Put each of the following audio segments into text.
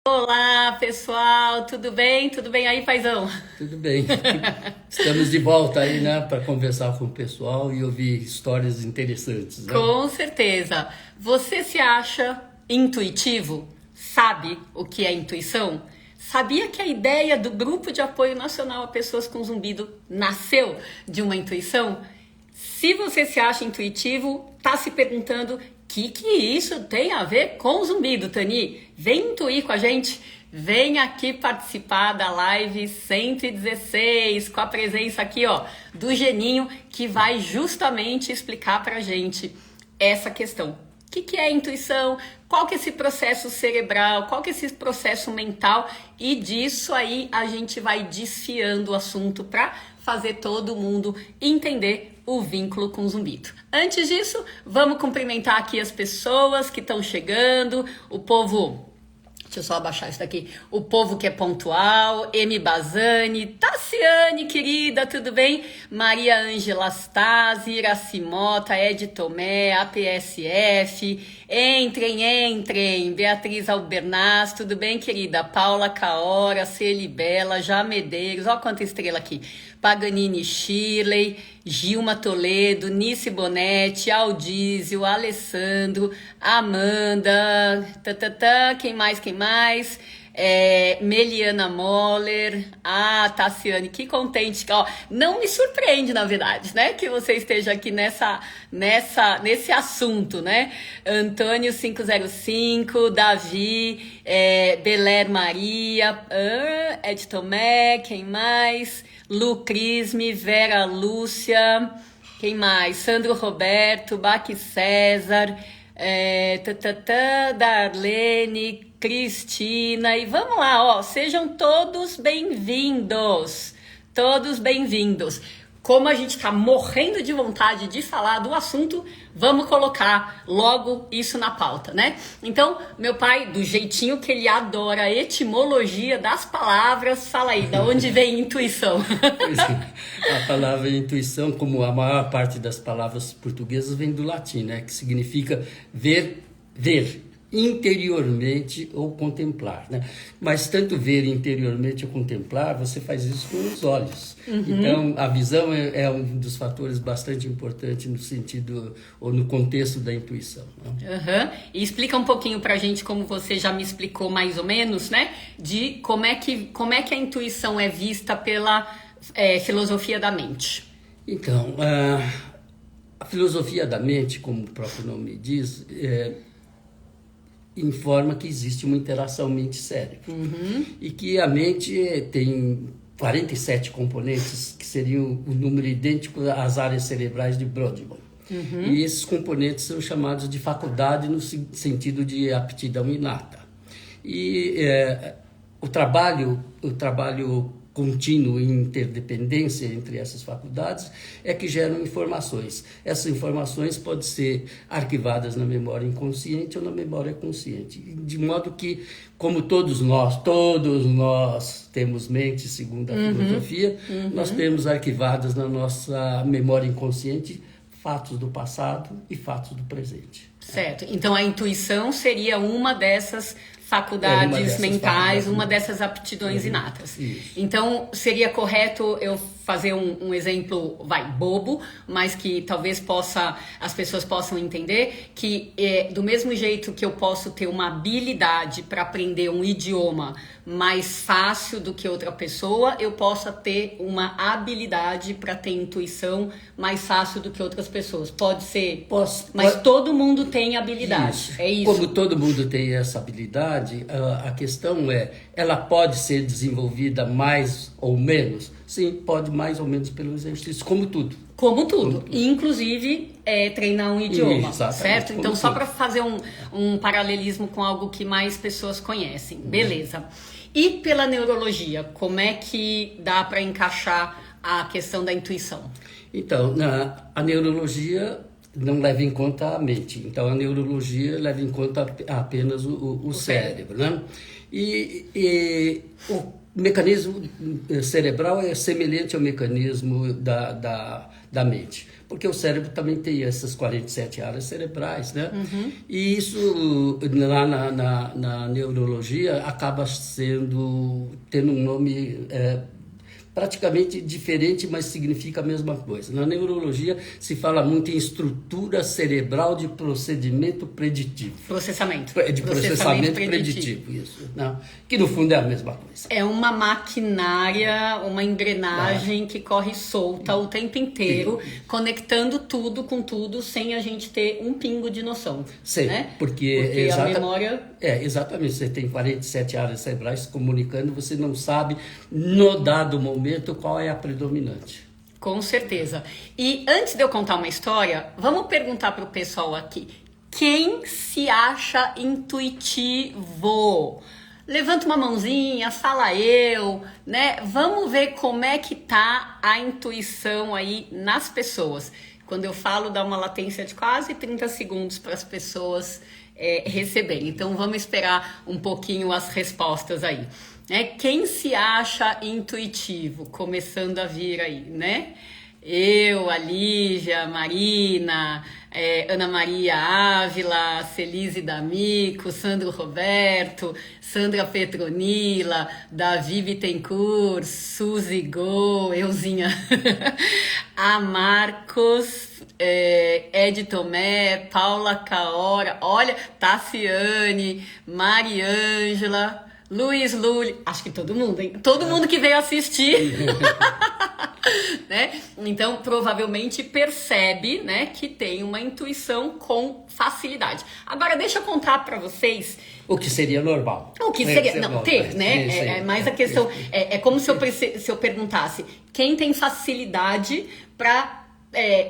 Olá, pessoal, tudo bem? Tudo bem aí, paizão? Tudo bem. Estamos de volta aí, né, para conversar com o pessoal e ouvir histórias interessantes, né? Com certeza. Você se acha intuitivo? Sabe o que é intuição? Sabia que a ideia do Grupo de Apoio Nacional a Pessoas com Zumbido nasceu de uma intuição? Se você se acha intuitivo, tá se perguntando que isso tem a ver com zumbido, Tani? Vem intuir com a gente. Vem aqui participar da live 116 com a presença aqui, ó, do Geninho, que vai justamente explicar pra gente essa questão. O que é intuição? Qual que é esse processo cerebral? Qual que é esse processo mental? E disso aí a gente vai desfiando o assunto para fazer todo mundo entender o vínculo com o zumbido. Antes disso, vamos cumprimentar aqui as pessoas que estão chegando, o povo. Deixa eu só abaixar isso daqui. O povo que é pontual, M. Bazani, Tassiane, querida, tudo bem? Maria Ângela Stasi, Iracimota, Ed Tomé, APSF, entrem. Beatriz Albernaz, tudo bem, querida? Paula Caora, Celi Bela, Já Medeiros, ó quanta estrela aqui. Paganini Shirley, Gilma Toledo, Nice Bonetti, Aldísio, Alessandro, Amanda, quem mais? Meliana Moller, Tassiane, que contente, ó, não me surpreende, na verdade, né, que você esteja aqui nesse assunto, né, Antônio 505, Davi, Beler Maria, Ed Tomé, quem mais? Lu Crisme, Vera Lúcia, quem mais? Sandro Roberto, Baque César, Darlene, Cristina, e vamos lá, ó, sejam todos bem-vindos, Como a gente tá morrendo de vontade de falar do assunto, vamos colocar logo isso na pauta, né? Então, meu pai, do jeitinho que ele adora a etimologia das palavras, fala aí, da onde vem intuição? Pois é, a palavra intuição, como a maior parte das palavras portuguesas, vem do latim, né? Que significa ver interiormente ou contemplar, né? Mas tanto ver interiormente ou contemplar, você faz isso com os olhos. Então, a visão é um dos fatores bastante importantes no sentido ou no contexto da intuição, né? E explica um pouquinho pra gente, como você já me explicou mais ou menos, né? De como é que a intuição é vista pela filosofia da mente. Então, a filosofia da mente, como o próprio nome diz, informa que existe uma interação mente-cérebro. E que a mente tem 47 componentes, que seriam o número idêntico às áreas cerebrais de Brodmann. E esses componentes são chamados de faculdade no sentido de aptidão inata. E o trabalho contínuo e interdependência entre essas faculdades é que geram informações. Essas informações podem ser arquivadas na memória inconsciente ou na memória consciente. De modo que, como todos nós temos mente, segundo a filosofia, nós temos arquivadas na nossa memória inconsciente fatos do passado e fatos do presente. Certo. Então, a intuição seria uma dessas faculdades mentais, uma dessas aptidões inatas. Isso. Então, seria correto eu fazer um exemplo, bobo, mas que talvez as pessoas possam entender que do mesmo jeito que eu posso ter uma habilidade para aprender um idioma mais fácil do que outra pessoa, eu possa ter uma habilidade para ter intuição mais fácil do que outras pessoas. Pode ser, mas todo mundo tem habilidade. Isso. É isso. Como todo mundo tem essa habilidade, a questão ela pode ser desenvolvida mais ou menos? Sim, pode mais ou menos pelo exercício, como tudo. Como tudo. Inclusive, treinar um idioma, certo? Então, como só tudo. para fazer um paralelismo com algo que mais pessoas conhecem. Beleza. E pela neurologia, como é que dá para encaixar a questão da intuição? Então, a neurologia não leva em conta a mente. Então, a neurologia leva em conta apenas o cérebro, né? E o mecanismo cerebral é semelhante ao mecanismo da mente. porque o cérebro também tem essas 47 áreas cerebrais, né? E isso, lá na neurologia, acaba tendo um nome praticamente diferente, mas significa a mesma coisa. Na neurologia se fala muito em estrutura cerebral de procedimento preditivo. Processamento. De processamento preditivo, isso. Não, que no fundo é a mesma coisa. É uma maquinária, uma engrenagem que corre solta o tempo inteiro, conectando tudo com tudo, sem a gente ter um pingo de noção. Sim, né? porque a memória... exatamente. Você tem 47 áreas cerebrais se comunicando, você não sabe, no dado momento, qual é a predominante. Com certeza. E antes de eu contar uma história, vamos perguntar para o pessoal aqui. Quem se acha intuitivo? Levanta uma mãozinha, fala eu, né? Vamos ver como é que tá a intuição aí nas pessoas. Quando eu falo, dá uma latência de quase 30 segundos para as pessoas receberem. Então vamos esperar um pouquinho as respostas aí. Quem se acha intuitivo? Começando a vir aí, né? Eu, a Lívia, a Marina, Ana Maria Ávila, Celise D'Amico, Sandro Roberto, Sandra Petronila, Davi Bittencourt, Suzy Go, euzinha, a Marcos, Ed Tomé, Paula Caora, olha, Tassiane, Mariângela, Luiz Lully, acho que todo mundo, hein? Todo mundo que veio assistir. Né? Então, provavelmente percebe, né, que tem uma intuição com facilidade. Agora, deixa eu contar para vocês... O que seria normal. O que seria... Não, ter, né? Mais a questão... É como se eu perguntasse, quem tem facilidade para...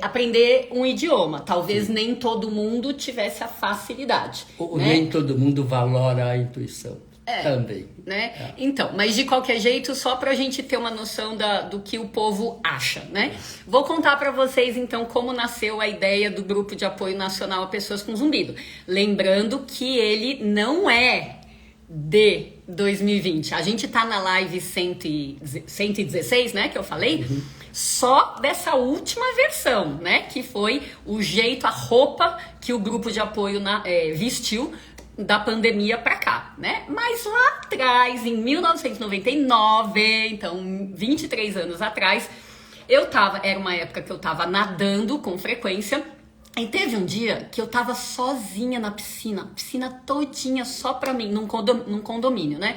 aprender um idioma. Talvez nem todo mundo tivesse a facilidade. Né? Nem todo mundo valora a intuição. Também. Né? Então, mas de qualquer jeito, só pra gente ter uma noção do que o povo acha, né? Vou contar pra vocês, então, como nasceu a ideia do Grupo de Apoio Nacional a Pessoas com Zumbido. Lembrando que ele não é de 2020. A gente tá na live 116, né, que eu falei, só dessa última versão, né, que foi o jeito, a roupa que o Grupo de Apoio vestiu da pandemia pra cá, né? Mas lá atrás, em 1999, então 23 anos atrás, era uma época que eu tava nadando com frequência, e teve um dia que eu tava sozinha na piscina todinha só pra mim, num condomínio, né?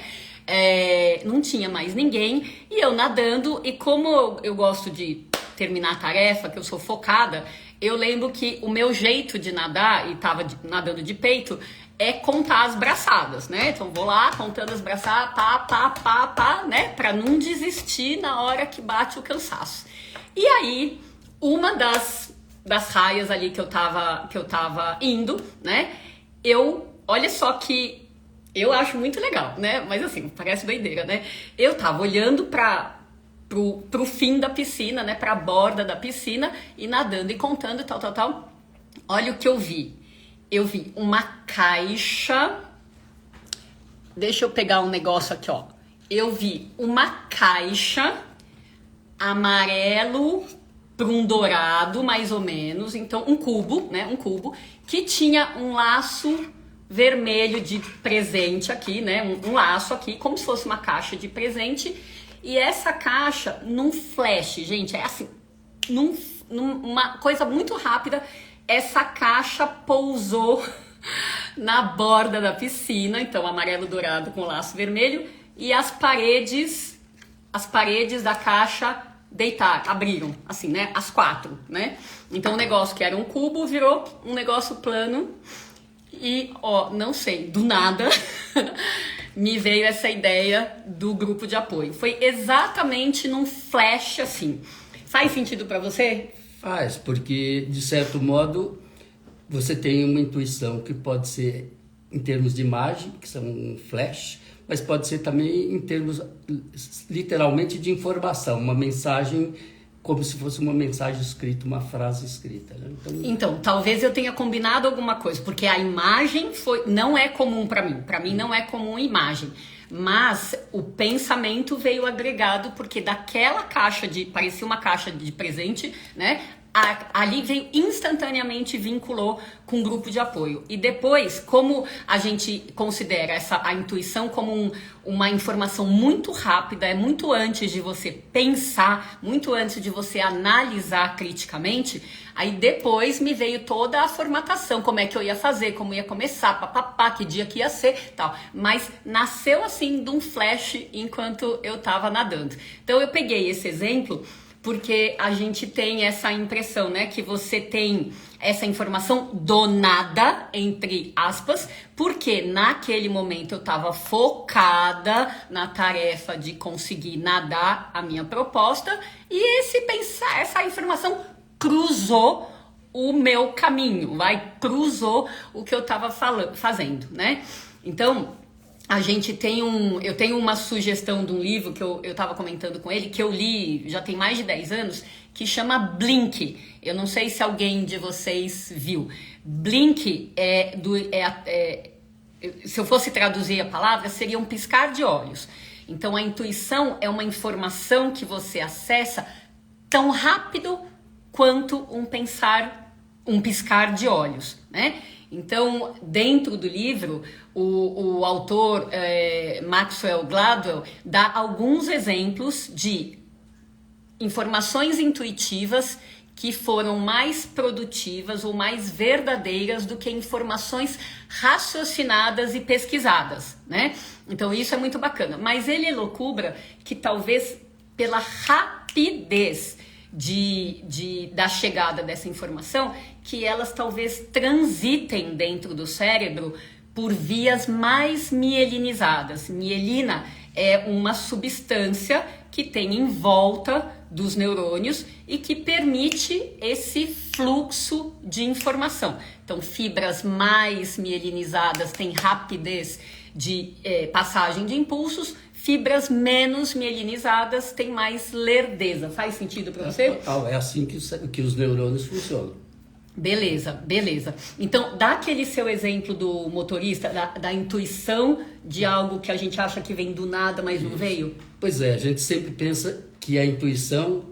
Não tinha mais ninguém, e eu nadando, e como eu gosto de terminar a tarefa, que eu sou focada, eu lembro que o meu jeito de nadar, e tava nadando de peito, é contar as braçadas, né? Então vou lá contando as braçadas, pá, né? Pra não desistir na hora que bate o cansaço. E aí, uma das raias ali que eu tava indo, né? Olha só que eu acho muito legal, né? Mas assim, parece doideira, né? Eu tava olhando pro fim da piscina, né? Pra borda da piscina e nadando e contando tal. Olha o que eu vi. Eu vi uma caixa. Deixa eu pegar um negócio aqui, ó. Eu vi uma caixa amarelo para um dourado, mais ou menos. Então, um cubo, né? Um cubo que tinha um laço vermelho de presente aqui, né? Um laço aqui, como se fosse uma caixa de presente. E essa caixa, num flash, gente, é assim, numa coisa muito rápida, essa caixa pousou na borda da piscina, então amarelo dourado com laço vermelho, e as paredes da caixa abriram, assim, né, as 4, né? Então o negócio que era um cubo virou um negócio plano e, ó, não sei, do nada me veio essa ideia do grupo de apoio. Foi exatamente num flash assim. Faz sentido pra você? Faz, porque, de certo modo, você tem uma intuição que pode ser em termos de imagem, que são um flash, mas pode ser também em termos, literalmente, de informação, uma mensagem, como se fosse uma mensagem escrita, uma frase escrita. Né? Então, talvez eu tenha combinado alguma coisa, porque a imagem não é comum para mim não é comum imagem. Mas o pensamento veio agregado, porque daquela caixa parecia uma caixa de presente, né? ali veio instantaneamente, vinculou com o grupo de apoio. E depois, como a gente considera a intuição como uma informação muito rápida, é muito antes de você pensar, muito antes de você analisar criticamente, aí depois me veio toda a formatação, como é que eu ia fazer, como ia começar, papapá, que dia que ia ser, tal. Mas nasceu assim de um flash enquanto eu tava nadando. Então eu peguei esse exemplo porque a gente tem essa impressão, né, que você tem essa informação do nada, entre aspas, porque naquele momento eu estava focada na tarefa de conseguir nadar a minha proposta e essa informação cruzou o meu caminho, cruzou o que eu estava fazendo, né? Então, eu tenho uma sugestão de um livro que eu estava comentando com ele, que eu li já tem mais de 10 anos, que chama Blink. Eu não sei se alguém de vocês viu. Blink se eu fosse traduzir a palavra, seria um piscar de olhos. Então, a intuição é uma informação que você acessa tão rápido quanto um piscar de olhos, né? Então, dentro do livro, o autor Maxwell Gladwell dá alguns exemplos de informações intuitivas que foram mais produtivas ou mais verdadeiras do que informações raciocinadas e pesquisadas, né? Então, isso é muito bacana. Mas ele elocubra que talvez pela rapidez da chegada dessa informação, que elas talvez transitem dentro do cérebro por vias mais mielinizadas. Mielina é uma substância que tem em volta dos neurônios e que permite esse fluxo de informação. Então, fibras mais mielinizadas têm rapidez de passagem de impulsos, fibras menos mielinizadas têm mais lerdeza. Faz sentido para você? Total, é assim que os neurônios funcionam. Beleza. Então, dá aquele seu exemplo do motorista, da intuição de algo que a gente acha que vem do nada, mas não veio? Pois é, a gente sempre pensa que a intuição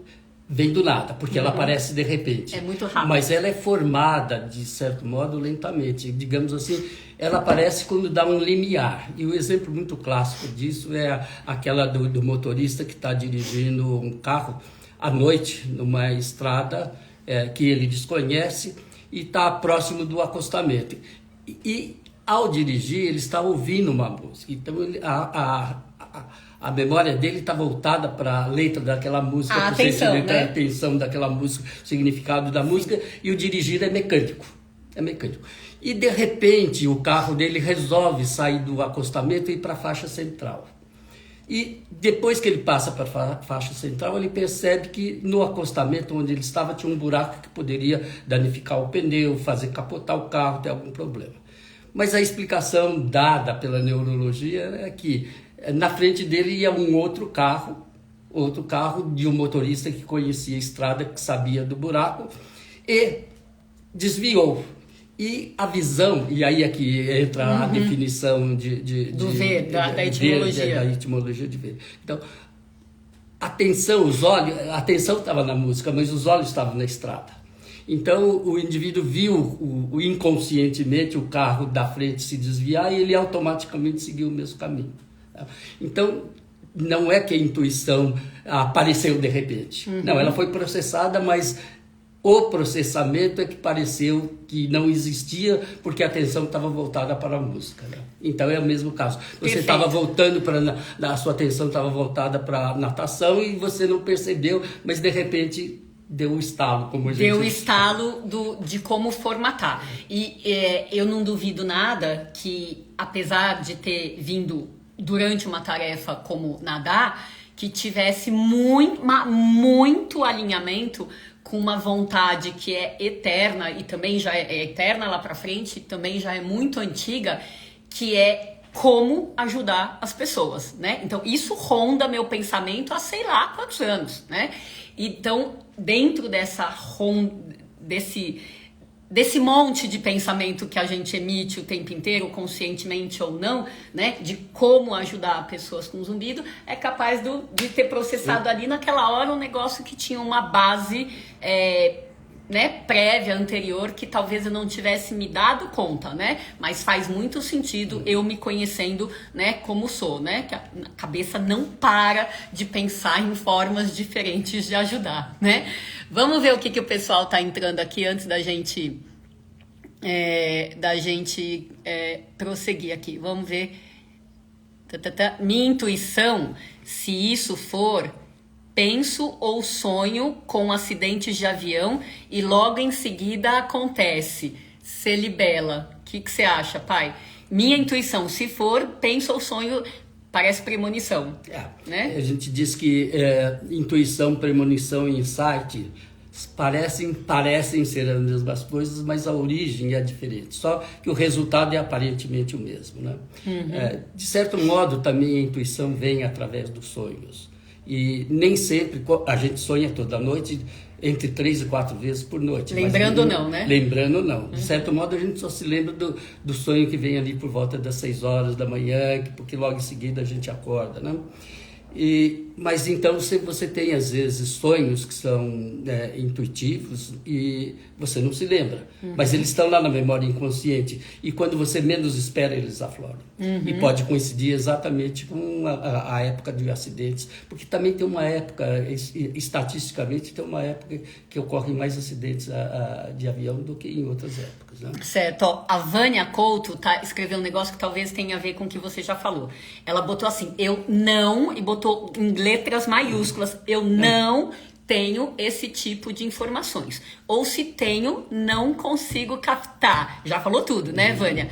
vem do nada, porque ela aparece de repente. É muito rápido. Mas ela é formada, de certo modo, lentamente. Digamos assim, ela aparece quando dá um limiar. E o exemplo muito clássico disso é aquela do motorista que está dirigindo um carro à noite, numa estrada que ele desconhece e está próximo do acostamento. E ao dirigir, ele está ouvindo uma música. Então, a memória dele está voltada para a letra daquela música, a atenção daquela música, o significado da música, e o dirigir é mecânico. E de repente o carro dele resolve sair do acostamento e ir para a faixa central. E depois que ele passa para a faixa central, ele percebe que no acostamento onde ele estava tinha um buraco que poderia danificar o pneu, fazer capotar o carro, ter algum problema. Mas a explicação dada pela neurologia é que na frente dele ia um outro carro de um motorista que conhecia a estrada, que sabia do buraco, e desviou. E a visão, e aí é que entra a definição do ver, da etimologia. Da etimologia de ver. Então, a atenção estava na música, mas os olhos estavam na estrada. Então, o indivíduo viu inconscientemente o carro da frente se desviar e ele automaticamente seguiu o mesmo caminho. Então, não é que a intuição apareceu de repente. Não, ela foi processada, mas o processamento é que pareceu que não existia porque a atenção estava voltada para a música, né? Então é o mesmo caso. Você estava voltando a sua atenção estava voltada para a natação e você não percebeu, mas de repente deu um estalo, como a gente deu o estalo de como formatar. E eu não duvido nada que, apesar de ter vindo durante uma tarefa como nadar, que tivesse muito alinhamento com uma vontade que é eterna e também já é eterna lá pra frente, também já é muito antiga, que é como ajudar as pessoas, né? Então, isso ronda meu pensamento há sei lá quantos anos, né? Então, dentro desse monte de pensamento que a gente emite o tempo inteiro, conscientemente ou não, né, de como ajudar pessoas com zumbido, é capaz de ter processado ali naquela hora um negócio que tinha uma base né, prévia, anterior, que talvez eu não tivesse me dado conta, né? Mas faz muito sentido eu me conhecendo, né, como sou, né? Que a cabeça não para de pensar em formas diferentes de ajudar, né? Vamos ver o que o pessoal tá entrando aqui antes da gente prosseguir aqui. Vamos ver. Minha intuição, se isso for... Penso ou sonho com acidentes de avião e logo em seguida acontece. Celibela. O que você acha, pai? Minha intuição, se for, penso ou sonho, parece premonição. Né? A gente diz que intuição, premonição e insight parecem ser as mesmas coisas, mas a origem é diferente. Só que o resultado é aparentemente o mesmo. Né? De certo modo, também a intuição vem através dos sonhos. E nem sempre a gente sonha toda noite, entre 3 e 4 vezes por noite. Lembrando não, né? Lembrando não. De certo modo, a gente só se lembra do sonho que vem ali por volta das 6 horas da manhã, porque logo em seguida a gente acorda, né? Mas então você tem às vezes sonhos que são intuitivos e você não se lembra, mas eles estão lá na memória inconsciente e quando você menos espera eles afloram. E pode coincidir exatamente com a época de acidentes, porque também tem uma época, estatisticamente tem uma época que ocorrem mais acidentes de avião do que em outras épocas, né? Certo, ó, a Vânia Couto escreveu um negócio que talvez tenha a ver com o que você já falou. Ela botou assim, eu não, e botou em letras maiúsculas, eu não tenho esse tipo de informações. Ou se tenho, não consigo captar. Já falou tudo, né, Vânia?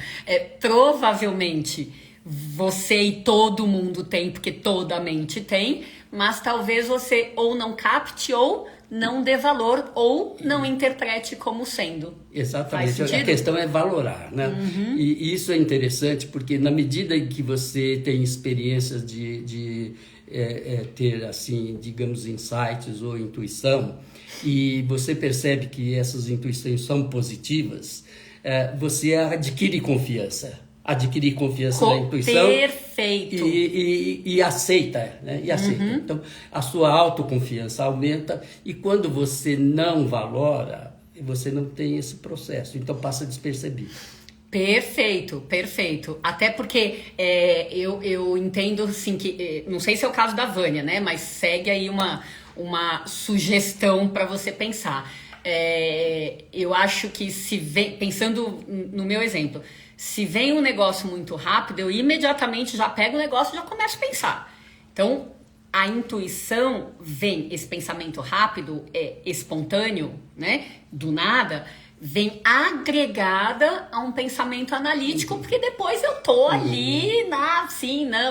Provavelmente você e todo mundo tem, porque toda mente tem, mas talvez você ou não capte ou não dê valor ou não interprete como sendo. Exatamente, a questão é valorar, né? E isso é interessante porque na medida em que você tem experiências de ter, assim, digamos, insights ou intuição, e você percebe que essas intuições são positivas, você adquire confiança. Adquirir confiança na intuição. Perfeito. E aceita, né? E aceita. Então, a sua autoconfiança aumenta e quando você não valora, você não tem esse processo. Então, passa despercebido. Perfeito, perfeito. Até porque eu entendo, assim, que... não sei se é o caso da Vânia, né? Mas segue aí uma sugestão para você pensar. Eu acho que pensando no meu exemplo... Se vem um negócio muito rápido, eu imediatamente já pego o negócio e já começo a pensar. Então, a intuição vem, esse pensamento rápido, espontâneo, né? Do nada, vem agregada a um pensamento analítico, porque depois eu tô ali blá,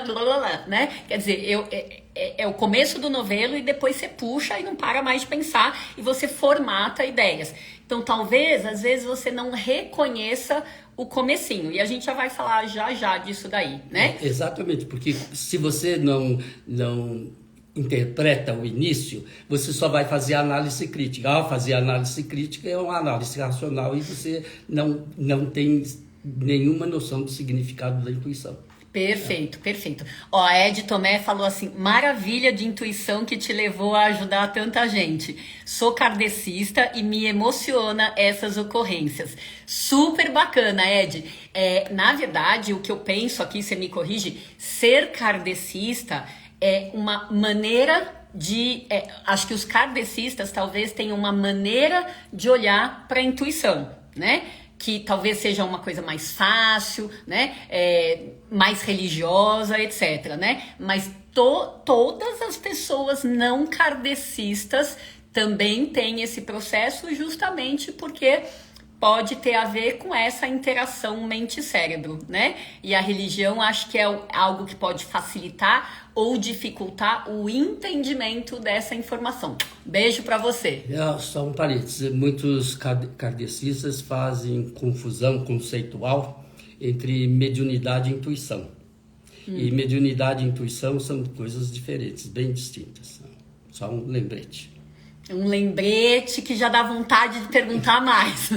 blá, blá, né? Quer dizer, é o começo do novelo e depois você puxa e não para mais de pensar e você formata ideias. Então, talvez, às vezes, você não reconheça o comecinho. E a gente já vai falar já disso daí, né? Exatamente, porque se você não interpreta o início, você só vai fazer análise crítica. Ao fazer análise crítica é uma análise racional e você não tem nenhuma noção do significado da intuição. Perfeito, perfeito. Ó, a Ed Tomé falou assim, maravilha de intuição que te levou a ajudar tanta gente. Sou kardecista e me emociona essas ocorrências. Super bacana, Ed. Na verdade, o que eu penso aqui, você me corrige, ser kardecista é uma maneira de... acho que os kardecistas talvez tenham uma maneira de olhar para a intuição, né? Que talvez seja uma coisa mais fácil, né? Mais religiosa, etc, né? Mas todas as pessoas não kardecistas também têm esse processo justamente porque pode ter a ver com essa interação mente-cérebro, né? E a religião acho que é algo que pode facilitar ou dificultar o entendimento dessa informação. Beijo para você. Só um parênteses, muitos kardecistas fazem confusão conceitual entre mediunidade e intuição. E mediunidade e intuição são coisas diferentes, bem distintas. Só um lembrete. Um lembrete que já dá vontade de perguntar mais.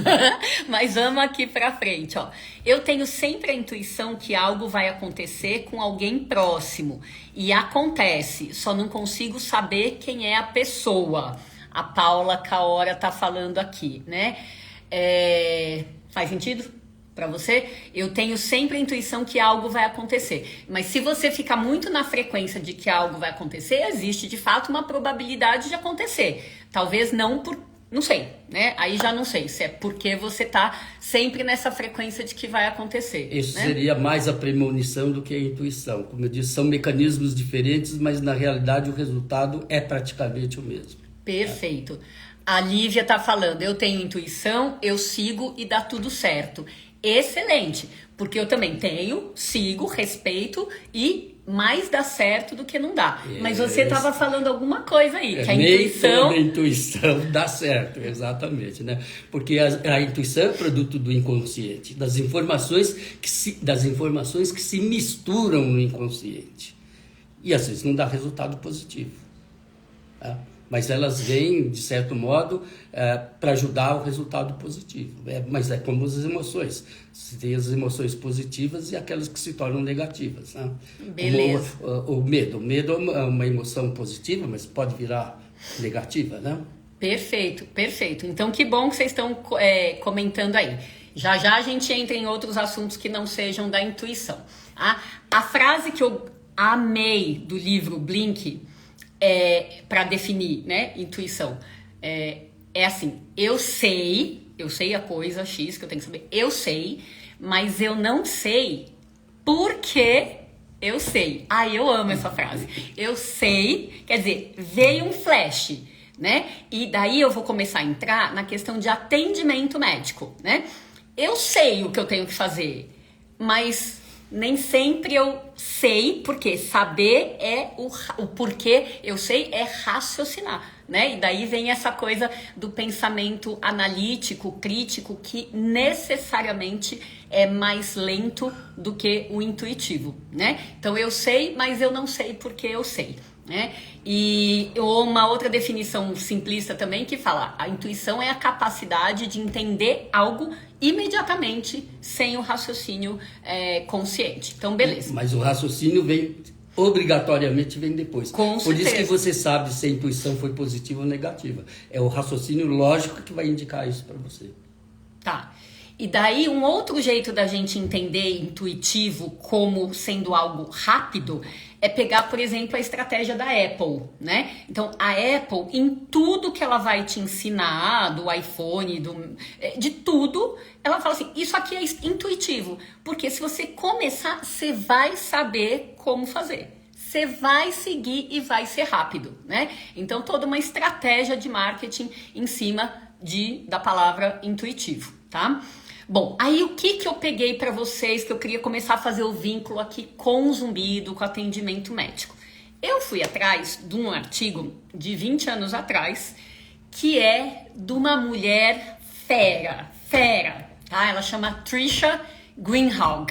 Mas vamos aqui pra frente, ó. Eu tenho sempre a intuição que algo vai acontecer com alguém próximo. E acontece, só não consigo saber quem é a pessoa. a Paula Caora tá falando aqui, né? Faz sentido para você? Eu tenho sempre a intuição que algo vai acontecer. Mas se você ficar muito na frequência de que algo vai acontecer, existe de fato uma probabilidade de acontecer. Talvez não por... Não sei, né? Aí já não sei se é porque você tá sempre nessa frequência de que vai acontecer. Isso, né? seria mais a premonição do que a intuição. Como eu disse, são mecanismos diferentes, mas na realidade o resultado é praticamente o mesmo. Perfeito. A Lívia tá falando, eu tenho intuição, eu sigo e dá tudo certo. Excelente, porque eu também tenho, sigo, respeito e mais dá certo do que não dá. Mas você estava falando alguma coisa aí, que a intuição... Nem toda intuição dá certo, exatamente, né? Porque a intuição é produto do inconsciente, das informações que se misturam no inconsciente. E às vezes não dá resultado positivo. Tá? Mas elas vêm, de certo modo, para ajudar o resultado positivo. Mas é como as emoções. Você tem as emoções positivas e aquelas que se tornam negativas. Né? Beleza. O medo. O medo é uma emoção positiva, mas pode virar negativa, né? Perfeito, perfeito. Então, que bom que vocês estão comentando aí. Já a gente entra em outros assuntos que não sejam da intuição. A frase que eu amei do livro Blink... para definir, né, intuição, é assim, eu sei a coisa X que eu tenho que saber, eu sei, mas eu não sei porque eu sei. Eu amo essa frase. Eu sei, quer dizer, veio um flash, né? E daí eu vou começar a entrar na questão de atendimento médico, né? Eu sei o que eu tenho que fazer, mas nem sempre eu sei, porque saber é o porquê eu sei é raciocinar, né? E daí vem essa coisa do pensamento analítico, crítico, que necessariamente é mais lento do que o intuitivo, né? Então eu sei, mas eu não sei porque eu sei, né? E uma outra definição simplista também que fala, a intuição é a capacidade de entender algo imediatamente sem o raciocínio consciente. Então, beleza. Mas o raciocínio obrigatoriamente vem depois. Com Por certeza. isso que você sabe se a intuição foi positiva ou negativa. É o raciocínio lógico que vai indicar isso para você. Tá. E daí, um outro jeito da gente entender intuitivo como sendo algo rápido é pegar, por exemplo, a estratégia da Apple, né? Então, a Apple, em tudo que ela vai te ensinar, do iPhone, de tudo, ela fala assim, isso aqui é intuitivo. Porque se você começar, você vai saber como fazer. Você vai seguir e vai ser rápido, né? Então, toda uma estratégia de marketing em cima da palavra intuitivo, tá? Bom, aí o que eu peguei para vocês, que eu queria começar a fazer o vínculo aqui com o zumbido, com o atendimento médico. Eu fui atrás de um artigo de 20 anos atrás, que é de uma mulher fera, tá? Ela chama Trisha Greenhalgh.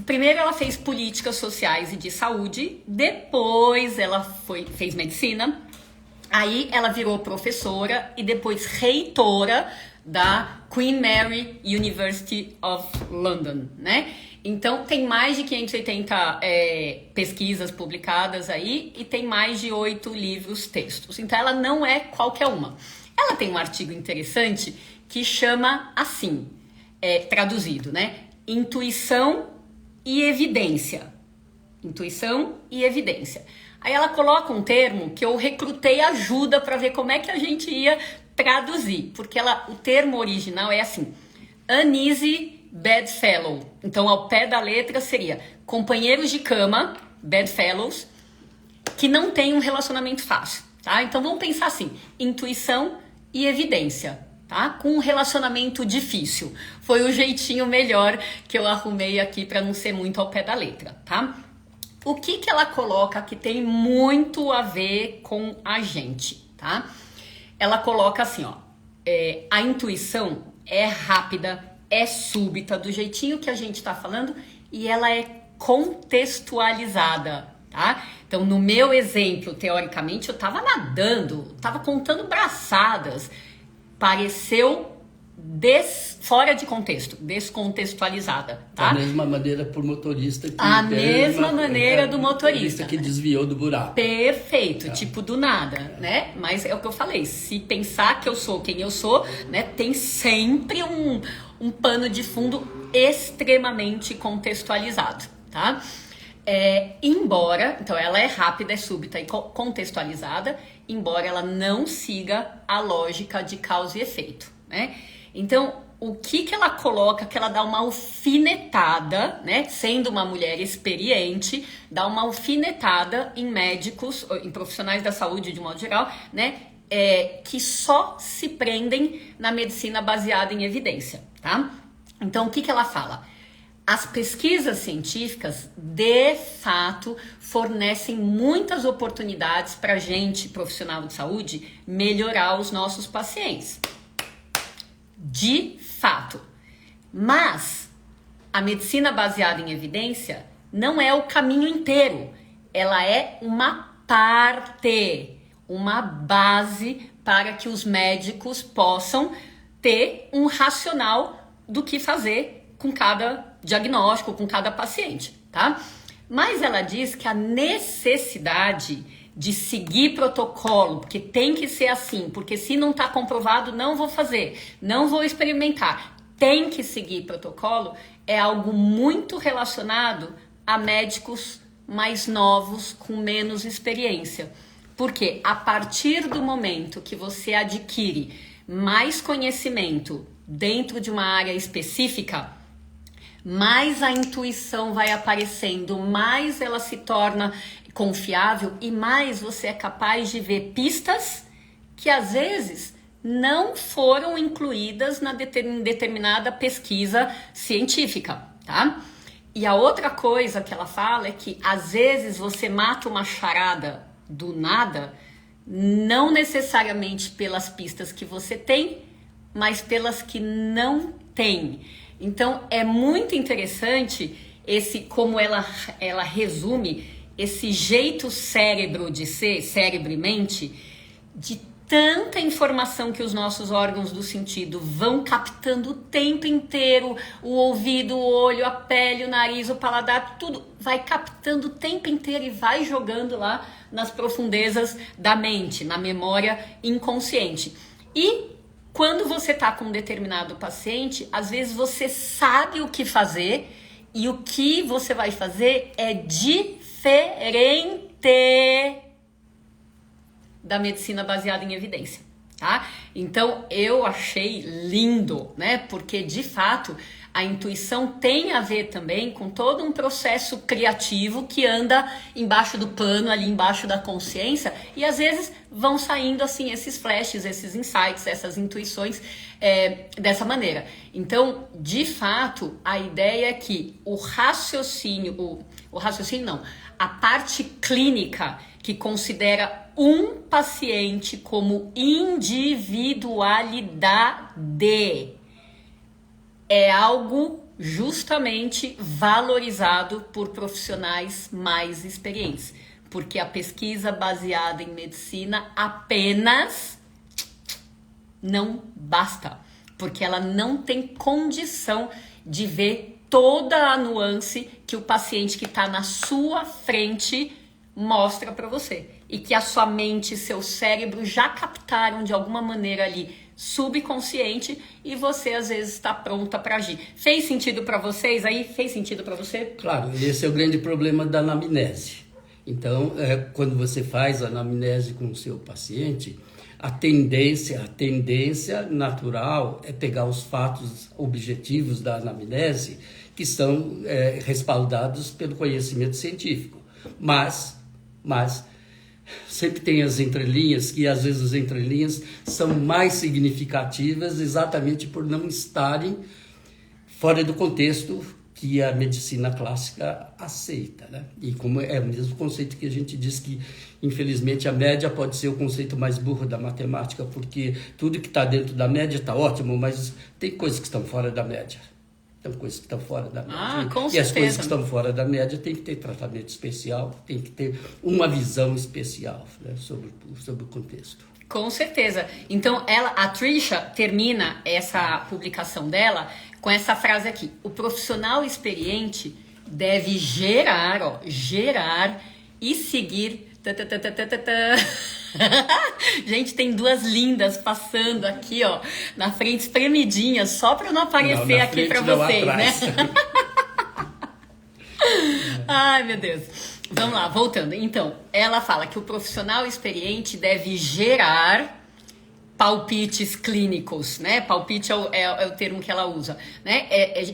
Primeiro ela fez políticas sociais e de saúde, depois ela fez medicina, aí ela virou professora e depois reitora da Queen Mary University of London, né? Então, tem mais de 580 pesquisas publicadas aí e tem mais de 8 livros, textos. Então, ela não é qualquer uma. Ela tem um artigo interessante que chama assim, traduzido, né? Intuição e evidência. Intuição e evidência. Aí ela coloca um termo que eu recrutei ajuda para ver como é que a gente ia traduzir, porque o termo original é assim, uneasy bedfellow. Então, ao pé da letra seria companheiros de cama, bedfellows, que não tem um relacionamento fácil, tá? Então, vamos pensar assim, intuição e evidência, tá? Com um relacionamento difícil. Foi o jeitinho melhor que eu arrumei aqui para não ser muito ao pé da letra, tá? O que ela coloca que tem muito a ver com a gente, tá? Ela coloca assim, ó, a intuição é rápida, é súbita, do jeitinho que a gente tá falando, e ela é contextualizada, tá? Então, no meu exemplo, teoricamente, eu tava nadando, tava contando braçadas, pareceu fora de contexto, descontextualizada, tá? Da mesma maneira por motorista. A mesma maneira do motorista. Que desviou do buraco. Perfeito, tipo do nada, né? Mas é o que eu falei, se pensar que eu sou quem eu sou, né? Tem sempre um pano de fundo extremamente contextualizado, tá? Embora, então ela é rápida, é súbita e contextualizada, embora ela não siga a lógica de causa e efeito, né? Então, o que ela coloca, que ela dá uma alfinetada, né? Sendo uma mulher experiente, dá uma alfinetada em médicos, em profissionais da saúde de modo geral, né? Que só se prendem na medicina baseada em evidência, tá? Então, o que ela fala? As pesquisas científicas, de fato, fornecem muitas oportunidades para a gente, profissional de saúde, melhorar os nossos pacientes. De fato. Mas a medicina baseada em evidência não é o caminho inteiro. Ela é uma parte, uma base para que os médicos possam ter um racional do que fazer com cada diagnóstico, com cada paciente, tá? Mas ela diz que a necessidade de seguir protocolo, porque tem que ser assim, porque se não está comprovado, não vou fazer, não vou experimentar, tem que seguir protocolo, é algo muito relacionado a médicos mais novos, com menos experiência. Porque a partir do momento que você adquire mais conhecimento dentro de uma área específica, mais a intuição vai aparecendo, mais ela se torna confiável e mais você é capaz de ver pistas que às vezes não foram incluídas em determinada pesquisa científica, tá? E a outra coisa que ela fala é que às vezes você mata uma charada do nada, não necessariamente pelas pistas que você tem, mas pelas que não tem. Então é muito interessante como ela resume esse jeito cérebro de ser, cérebro e mente, de tanta informação que os nossos órgãos do sentido vão captando o tempo inteiro, o ouvido, o olho, a pele, o nariz, o paladar, tudo vai captando o tempo inteiro e vai jogando lá nas profundezas da mente, na memória inconsciente. E quando você está com um determinado paciente, às vezes você sabe o que fazer e o que você vai fazer é diferente da medicina baseada em evidência, tá? Então eu achei lindo, né? Porque de fato a intuição tem a ver também com todo um processo criativo que anda embaixo do pano, ali embaixo da consciência, e às vezes vão saindo assim esses flashes, esses insights, essas intuições dessa maneira. Então, de fato, a ideia é que a parte clínica que considera um paciente como individualidade é algo justamente valorizado por profissionais mais experientes, porque a pesquisa baseada em medicina apenas não basta, porque ela não tem condição de ver toda a nuance que o paciente que está na sua frente mostra para você e que a sua mente e seu cérebro já captaram de alguma maneira ali subconsciente e você às vezes está pronta para agir. Fez sentido para vocês aí? Fez sentido para você? Claro, esse é o grande problema da anamnese. Então, quando você faz a anamnese com o seu paciente, a tendência natural é pegar os fatos objetivos da anamnese que são respaldados pelo conhecimento científico. Mas sempre tem as entrelinhas, que às vezes as entrelinhas são mais significativas exatamente por não estarem fora do contexto que a medicina clássica aceita, né? E como é o mesmo conceito que a gente diz que, infelizmente, a média pode ser o conceito mais burro da matemática, porque tudo que está dentro da média está ótimo, mas tem coisas que estão fora da média. Tem coisas que estão fora da média. Com e certeza. as coisas que estão fora da média tem que ter tratamento especial, tem que ter uma visão especial, né, sobre o contexto. Com certeza. Então, a Trisha termina essa publicação dela com essa frase aqui: o profissional experiente deve gerar e seguir. Gente, tem duas lindas passando aqui, ó, na frente, espremidinhas, só para não aparecer não, aqui para vocês, né? Ai, meu Deus. Vamos lá, voltando. Então, ela fala que o profissional experiente deve gerar palpites clínicos, né? Palpite é o termo que ela usa, né?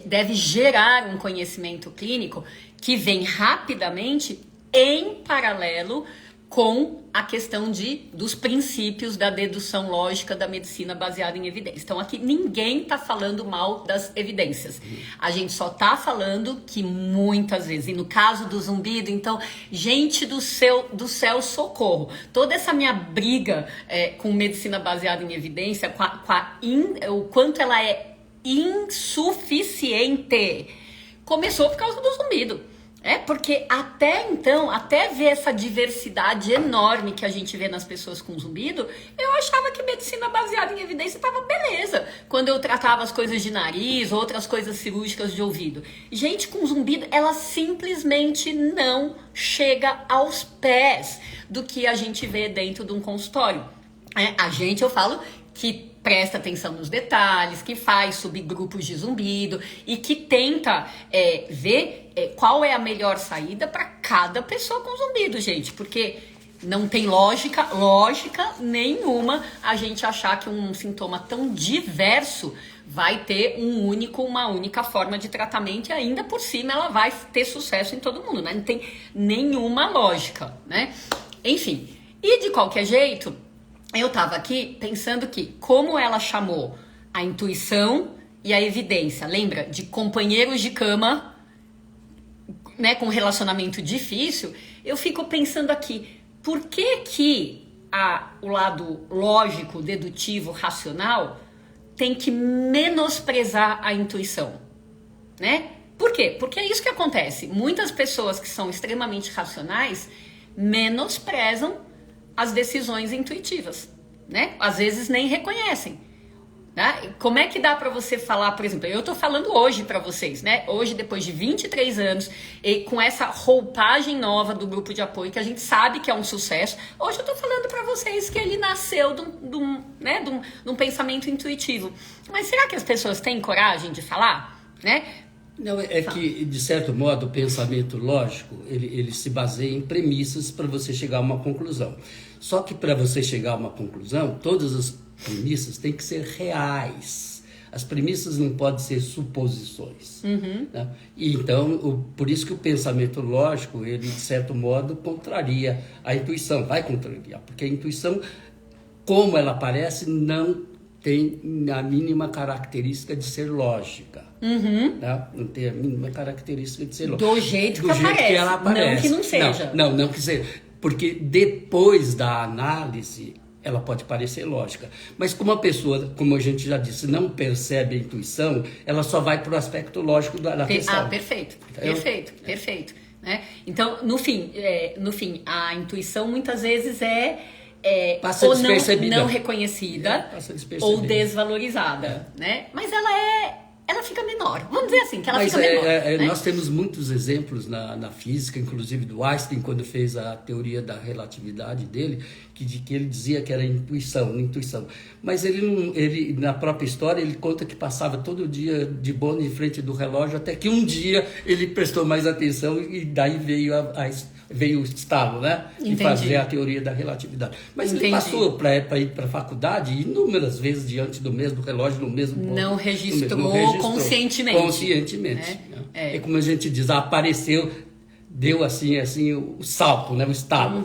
Deve gerar um conhecimento clínico que vem rapidamente em paralelo com a questão dos princípios da dedução lógica da medicina baseada em evidência. Então aqui ninguém está falando mal das evidências. A gente só está falando que muitas vezes, e no caso do zumbido, então, gente do céu, socorro. Toda essa minha briga com medicina baseada em evidência, o quanto ela é insuficiente, começou por causa do zumbido. Porque até então, até ver essa diversidade enorme que a gente vê nas pessoas com zumbido, eu achava que medicina baseada em evidência estava beleza. Quando eu tratava as coisas de nariz, outras coisas cirúrgicas de ouvido. Gente com zumbido, ela simplesmente não chega aos pés do que a gente vê dentro de um consultório. Eu falo que presta atenção nos detalhes, que faz subgrupos de zumbido e que tenta ver qual é a melhor saída para cada pessoa com zumbido, gente. Porque não tem lógica nenhuma a gente achar que um sintoma tão diverso vai ter uma única forma de tratamento e ainda por cima ela vai ter sucesso em todo mundo, né? Não tem nenhuma lógica, né? Enfim, e de qualquer jeito, eu tava aqui pensando que, como ela chamou a intuição e a evidência, lembra? De companheiros de cama, né, com relacionamento difícil, eu fico pensando aqui, por que o lado lógico, dedutivo, racional tem que menosprezar a intuição, né? Por quê? Porque é isso que acontece. Muitas pessoas que são extremamente racionais menosprezam as decisões intuitivas, né? Às vezes nem reconhecem, né? Como é que dá para você falar, por exemplo, eu tô falando hoje para vocês, né? Hoje, depois de 23 anos, e com essa roupagem nova do grupo de apoio, que a gente sabe que é um sucesso, hoje eu tô falando para vocês que ele nasceu de um pensamento intuitivo. Mas será que as pessoas têm coragem de falar, né? Não, que, de certo modo, o pensamento lógico, ele se baseia em premissas para você chegar a uma conclusão. Só que para você chegar a uma conclusão, todas as premissas têm que ser reais. As premissas não podem ser suposições. Né? E então, por isso que o pensamento lógico, ele, de certo modo, contraria a intuição. Vai contrariar, porque a intuição, como ela aparece, não tem a mínima característica de ser lógica. Né? Não tem a mínima característica de ser lógica. Do jeito que ela aparece. Não que não seja. Não que seja. Porque depois da análise, ela pode parecer lógica. Mas como a pessoa, como a gente já disse, não percebe a intuição, ela só vai para o aspecto lógico da questão. Perfeito. Né? Então, no fim, a intuição muitas vezes passa ou despercebida. não reconhecida ou desvalorizada, né? Mas ela fica menor. Vamos dizer assim, que ela fica menor. Né? Nós temos muitos exemplos na física, inclusive do Einstein, quando fez a teoria da relatividade dele, que ele dizia que era intuição. Mas ele, na própria história, ele conta que passava todo dia de boa em frente do relógio, até que um dia ele prestou mais atenção e daí veio o estalo, né? Entendi. De fazer a teoria da relatividade. Mas ele passou para ir para a faculdade inúmeras vezes diante do mesmo relógio, no mesmo ponto. Não registrou conscientemente. Né? É como a gente diz, apareceu, deu assim o salto, né? O estalo.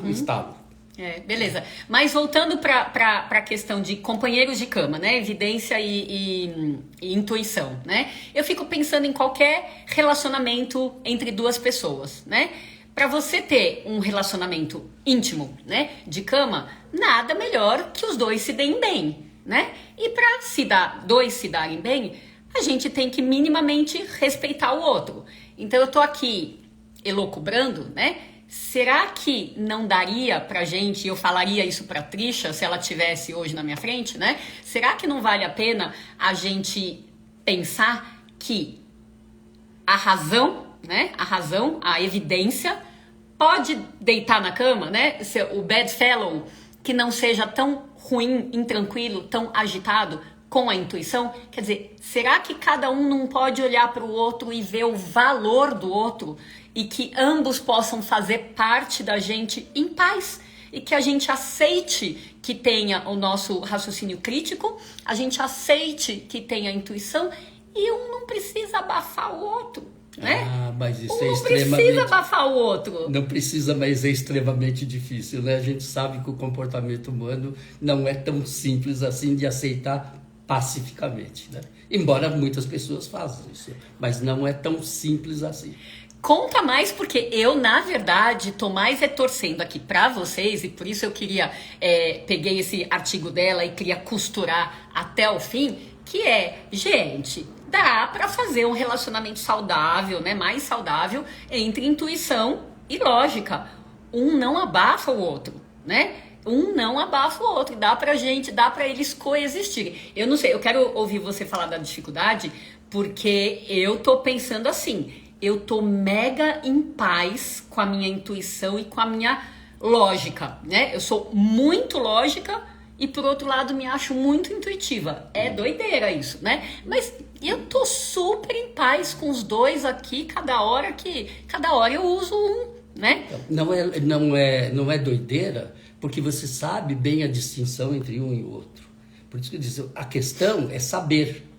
Beleza. Mas voltando para a questão de companheiros de cama, né? Evidência e intuição, né? Eu fico pensando em qualquer relacionamento entre duas pessoas, né? Para você ter um relacionamento íntimo, né, de cama, nada melhor que os dois se deem bem, né? E para dois se darem bem, a gente tem que minimamente respeitar o outro. Então eu tô aqui elocubrando, né? será que não daria pra gente, eu falaria isso pra Trisha se ela tivesse hoje na minha frente, né? Será que não vale a pena a gente pensar que a razão, né? A razão, a evidência pode deitar na cama, né? O bedfellow que não seja tão ruim, intranquilo, tão agitado com a intuição. Quer dizer, será que cada um não pode olhar para o outro e ver o valor do outro e que ambos possam fazer parte da gente em paz? E que a gente aceite que tenha o nosso raciocínio crítico, a gente aceite que tenha a intuição e um não precisa abafar o outro, né? Mas isso Um é não extremamente... precisa abafar o outro. Não precisa, mas é extremamente difícil, né? A gente sabe que o comportamento humano não é tão simples assim de aceitar pacificamente, né? Embora muitas pessoas façam isso, mas não é tão simples assim. Conta mais, porque eu, na verdade, tô mais torcendo aqui pra vocês, e por isso eu queria, peguei esse artigo dela e queria costurar até o fim, que gente, dá pra fazer um relacionamento saudável, né, mais saudável, entre intuição e lógica. Um não abafa o outro, né? Um não abafa o outro, dá pra eles coexistirem. Eu não sei, eu quero ouvir você falar da dificuldade, porque eu tô pensando assim, eu tô mega em paz com a minha intuição e com a minha lógica, né? Eu sou muito lógica e, por outro lado, me acho muito intuitiva. É doideira isso, né? Mas eu tô super em paz com os dois aqui, cada hora eu uso um, né? Não é doideira, porque você sabe bem a distinção entre um e o outro. Por isso que eu disse, a questão é saber.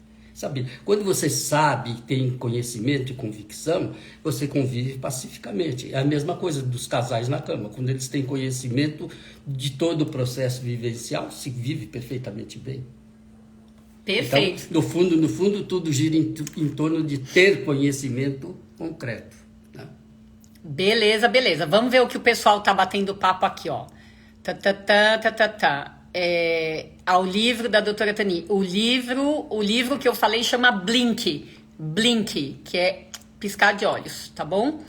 Quando você sabe, tem conhecimento e convicção, você convive pacificamente. É a mesma coisa dos casais na cama. Quando eles têm conhecimento de todo o processo vivencial, se vive perfeitamente bem. Perfeito. Então, no fundo, tudo gira em torno de ter conhecimento concreto, né? Beleza. Vamos ver o que o pessoal tá batendo papo aqui, ó. Ao livro da doutora Tani. O livro que eu falei chama Blink, que é piscar de olhos, tá bom?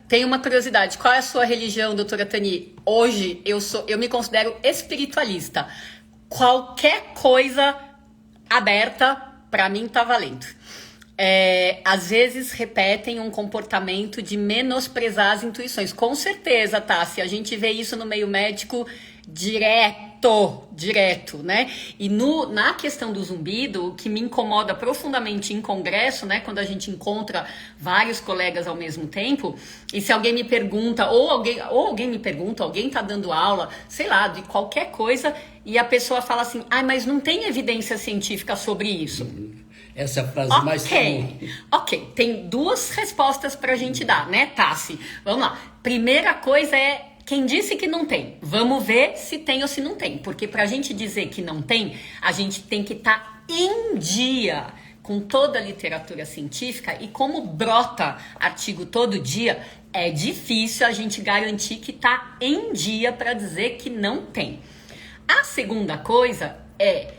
Tem uma curiosidade. Qual é a sua religião, doutora Tani? Hoje eu me considero espiritualista. Qualquer coisa aberta, pra mim, tá valendo. Às vezes repetem um comportamento de menosprezar as intuições. Com certeza, tá? Se a gente vê isso no meio médico direto, né? E na questão do zumbido, o que me incomoda profundamente em congresso, né? Quando a gente encontra vários colegas ao mesmo tempo, e se alguém me pergunta, ou alguém me pergunta, alguém tá dando aula, sei lá, de qualquer coisa, e a pessoa fala assim, mas não tem evidência científica sobre isso. Essa é a frase mais comum. Ok, tem duas respostas pra gente dar, né, Tassi? Vamos lá. Primeira coisa quem disse que não tem? Vamos ver se tem ou se não tem. Porque pra gente dizer que não tem, a gente tem que estar em dia com toda a literatura científica, e como brota artigo todo dia, é difícil a gente garantir que tá em dia pra dizer que não tem. A segunda coisa é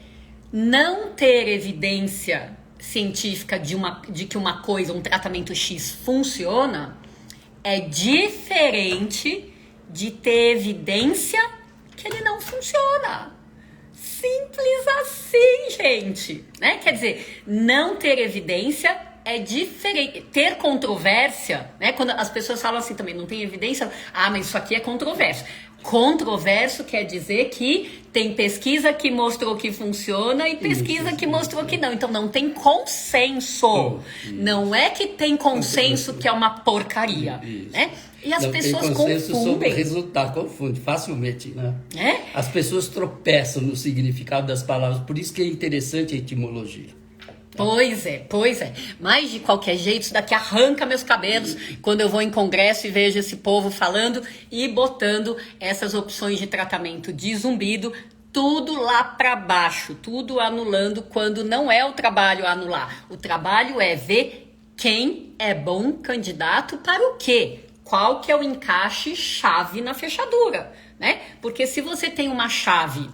não ter evidência científica de que uma coisa, um tratamento X funciona, é diferente de ter evidência que ele não funciona. Simples assim, gente, né? Quer dizer, não ter evidência é diferente. Ter controvérsia, né? Quando as pessoas falam assim também, não tem evidência, mas isso aqui é controverso. Controverso quer dizer que tem pesquisa que mostrou que funciona e pesquisa que mostrou que não. Então não tem consenso. Não é que tem consenso que é uma porcaria, né? E as pessoas confundem. Sobre o resultado, confunde facilmente, né? As pessoas tropeçam no significado das palavras, por isso que é interessante a etimologia. Pois é. Mas de qualquer jeito, isso daqui arranca meus cabelos quando eu vou em congresso e vejo esse povo falando e botando essas opções de tratamento de zumbido, tudo lá para baixo, tudo anulando, quando não é o trabalho anular. O trabalho é ver quem é bom candidato para o quê? Qual que é o encaixe chave na fechadura, né? Porque se você tem uma chave,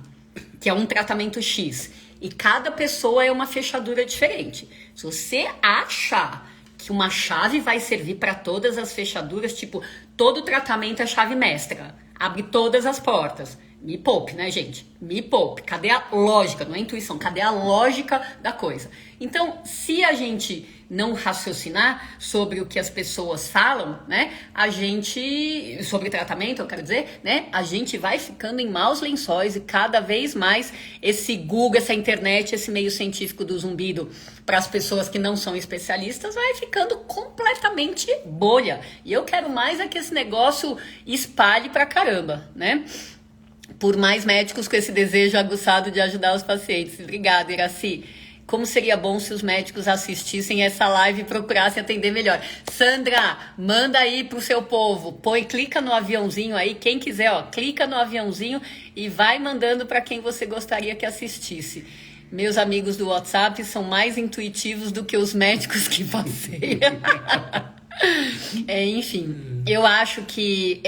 que é um tratamento X, e cada pessoa é uma fechadura diferente. Se você achar que uma chave vai servir para todas as fechaduras, tipo, todo tratamento é chave mestra, abre todas as portas. Me poupe, né, gente? Me poupe. Cadê a lógica? Não é intuição, cadê a lógica da coisa? Então, se a gente não raciocinar sobre o que as pessoas falam, né, a gente, sobre tratamento, eu quero dizer, né, a gente vai ficando em maus lençóis e cada vez mais esse Google, essa internet, esse meio científico do zumbido para as pessoas que não são especialistas vai ficando completamente bolha. E eu quero mais é que esse negócio espalhe pra caramba, né? Por mais médicos com esse desejo aguçado de ajudar os pacientes. Obrigada, Iraci. Como seria bom se os médicos assistissem essa live e procurassem atender melhor. Sandra, manda aí pro seu povo. Clica no aviãozinho aí. Quem quiser, ó, clica no aviãozinho e vai mandando para quem você gostaria que assistisse. Meus amigos do WhatsApp são mais intuitivos do que os médicos que passei. Enfim, eu acho que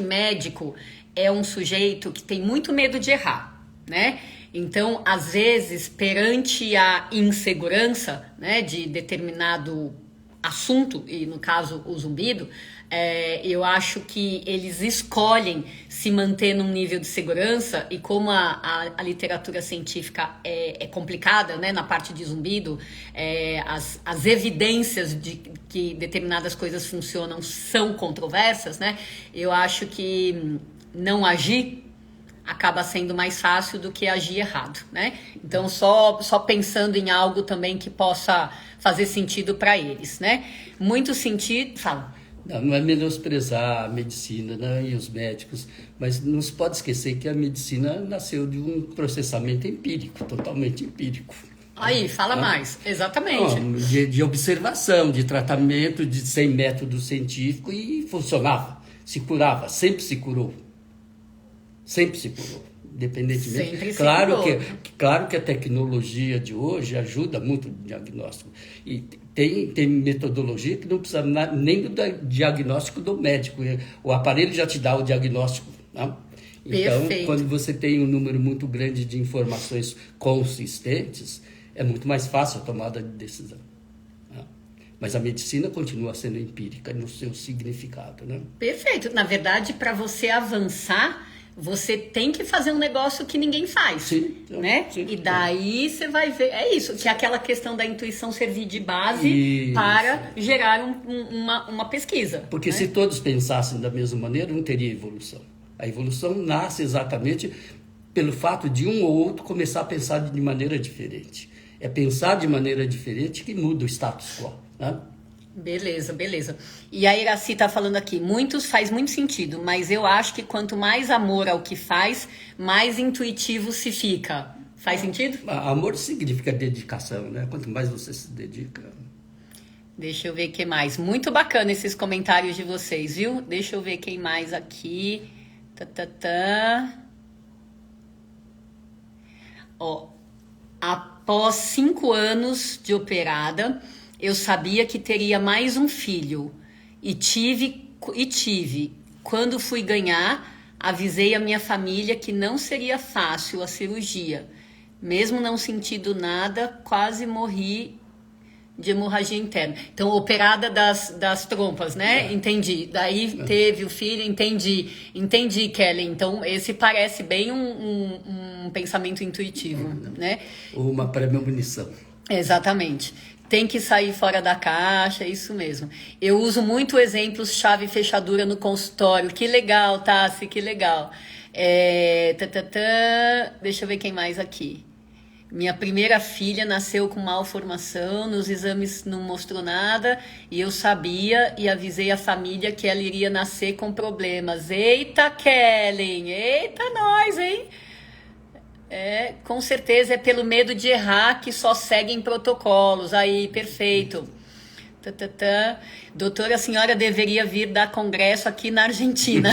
médico é um sujeito que tem muito medo de errar, né? Então, às vezes, perante a insegurança, né, de determinado assunto, e no caso o zumbido, eu acho que eles escolhem se manter num nível de segurança, e como a literatura científica é complicada, né, na parte de zumbido, as evidências de que determinadas coisas funcionam são controversas, né? Eu acho que não agir acaba sendo mais fácil do que agir errado, né? Então, só pensando em algo também que possa fazer sentido para eles, né? Muito sentido... Fala. Não é menosprezar a medicina, né, e os médicos, mas não se pode esquecer que a medicina nasceu de um processamento empírico, totalmente empírico. Aí, fala mais. Exatamente. Não, de observação, de tratamento, sem método científico, e funcionava, se curava, sempre se curou. Sempre se curou, independentemente. Sempre se claro curou. Claro que a tecnologia de hoje ajuda muito no diagnóstico. E tem metodologia que não precisa nem do diagnóstico do médico. O aparelho já te dá o diagnóstico. Né? Então, Perfeito. quando você tem um número muito grande de informações consistentes, é muito mais fácil a tomada de decisão. Né? Mas a medicina continua sendo empírica no seu significado. Né? Perfeito. Na verdade, para você avançar, você tem que fazer um negócio que ninguém faz, sim, né? Sim, e daí você vai ver, é isso, que é aquela questão da intuição servir de base para gerar uma pesquisa. Porque né? se todos pensassem da mesma maneira, não teria evolução. A evolução nasce exatamente pelo fato de um ou outro começar a pensar de maneira diferente. É pensar de maneira diferente que muda o status quo, né? Beleza, beleza. E a Iraci tá falando aqui, faz muito sentido, mas eu acho que quanto mais amor ao que faz, mais intuitivo se fica. Faz sentido? Amor significa dedicação, né? Quanto mais você se dedica... Deixa eu ver quem mais. Muito bacana esses comentários de vocês, viu? Deixa eu ver quem mais aqui. Ó, após 5 anos de operada, eu sabia que teria mais um filho e tive. Quando fui ganhar, avisei a minha família que não seria fácil a cirurgia. Mesmo não sentindo nada, quase morri de hemorragia interna. Então, operada das trompas, né? Entendi. Daí teve o filho, entendi, Kelly. Então, esse parece bem um pensamento intuitivo, né? Ou uma premonição. Exatamente. Tem que sair fora da caixa, isso mesmo. Eu uso muito exemplos chave e fechadura no consultório. Que legal, Tassi, que legal. Deixa eu ver quem mais aqui. Minha primeira filha nasceu com malformação, nos exames não mostrou nada, e eu sabia e avisei a família que ela iria nascer com problemas. Eita, Kellen! Eita, nós, hein? Com certeza é pelo medo de errar que só seguem protocolos. Aí, perfeito. Doutora, a senhora deveria vir dar congresso aqui na Argentina.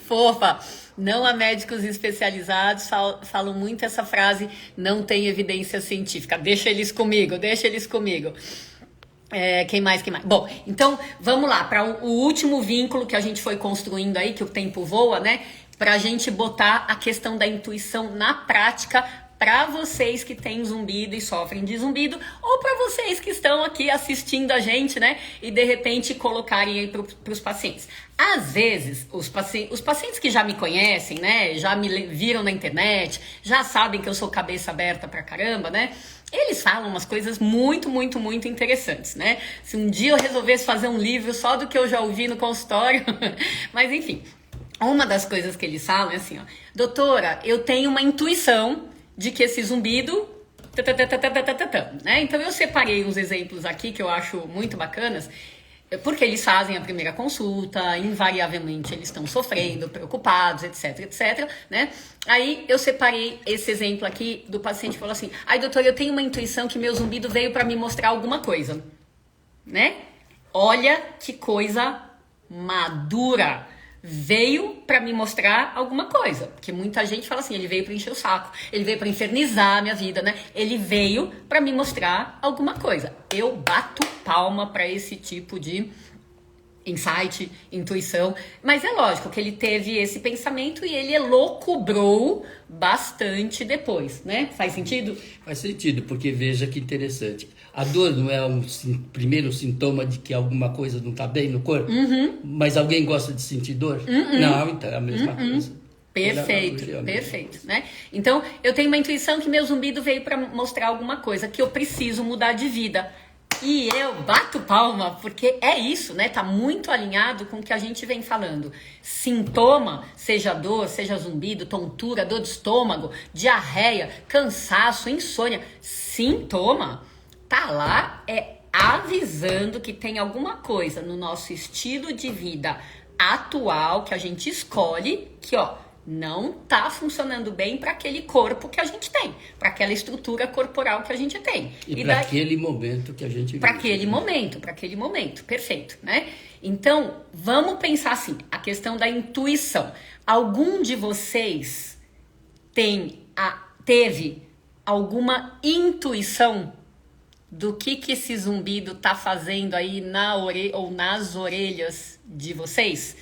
Fofa. Não há médicos especializados, falam muito essa frase, não tem evidência científica. Deixa eles comigo. Quem mais? Bom, então vamos lá para o último vínculo que a gente foi construindo aí, que o tempo voa, né? Para a gente botar a questão da intuição na prática para vocês que têm zumbido e sofrem de zumbido, ou para vocês que estão aqui assistindo a gente, né? E de repente colocarem aí para os pacientes. Às vezes, os pacientes que já me conhecem, né? Já me viram na internet, já sabem que eu sou cabeça aberta pra caramba, né? Eles falam umas coisas muito, muito, muito interessantes, né? Se um dia eu resolvesse fazer um livro só do que eu já ouvi no consultório, mas enfim, uma das coisas que eles falam é assim, ó, doutora, eu tenho uma intuição de que esse zumbido, né? Então eu separei uns exemplos aqui que eu acho muito bacanas, porque eles fazem a primeira consulta, invariavelmente eles estão sofrendo, preocupados, etc, etc, né? Aí eu separei esse exemplo aqui do paciente que falou assim, ai doutor, eu tenho uma intuição que meu zumbido veio para me mostrar alguma coisa, né? Olha que coisa madura. Veio para me mostrar alguma coisa, porque muita gente fala assim, ele veio para encher o saco, ele veio para infernizar a minha vida, né? Ele veio para me mostrar alguma coisa. Eu bato palma para esse tipo de insight, intuição, mas é lógico que ele teve esse pensamento e ele elucubrou bastante depois, né? Faz sentido? Faz sentido, porque veja que interessante. A dor não é primeiro sintoma de que alguma coisa não está bem no corpo? Mas alguém gosta de sentir dor? Não, então é a mesma coisa. Perfeito, perfeito, né? Então, eu tenho uma intuição que meu zumbido veio para mostrar alguma coisa, que eu preciso mudar de vida. E eu bato palma, porque é isso, né? Tá muito alinhado com o que a gente vem falando. Sintoma, seja dor, seja zumbido, tontura, dor de estômago, diarreia, cansaço, insônia. Sintoma, tá lá, é avisando que tem alguma coisa no nosso estilo de vida atual que a gente escolhe, que ó, não tá funcionando bem para aquele corpo que a gente tem, para aquela estrutura corporal que a gente tem. E para aquele momento que a gente vive. Para aquele momento, perfeito, né? Então, vamos pensar assim, a questão da intuição. Algum de vocês teve alguma intuição do que esse zumbido tá fazendo aí ou nas orelhas de vocês?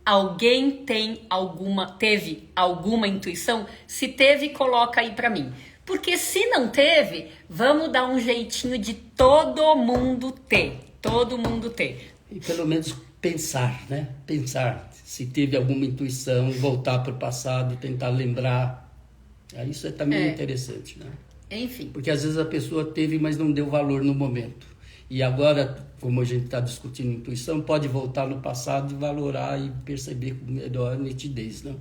Alguém teve alguma intuição? Se teve, coloca aí pra mim. Porque se não teve, vamos dar um jeitinho de todo mundo ter. Todo mundo ter. E pelo menos pensar, né? Pensar. Se teve alguma intuição, voltar para o passado, tentar lembrar. Isso é também interessante, né? Enfim. Porque às vezes a pessoa teve, mas não deu valor no momento. E agora, como a gente está discutindo intuição, pode voltar no passado e valorar e perceber com melhor nitidez, né?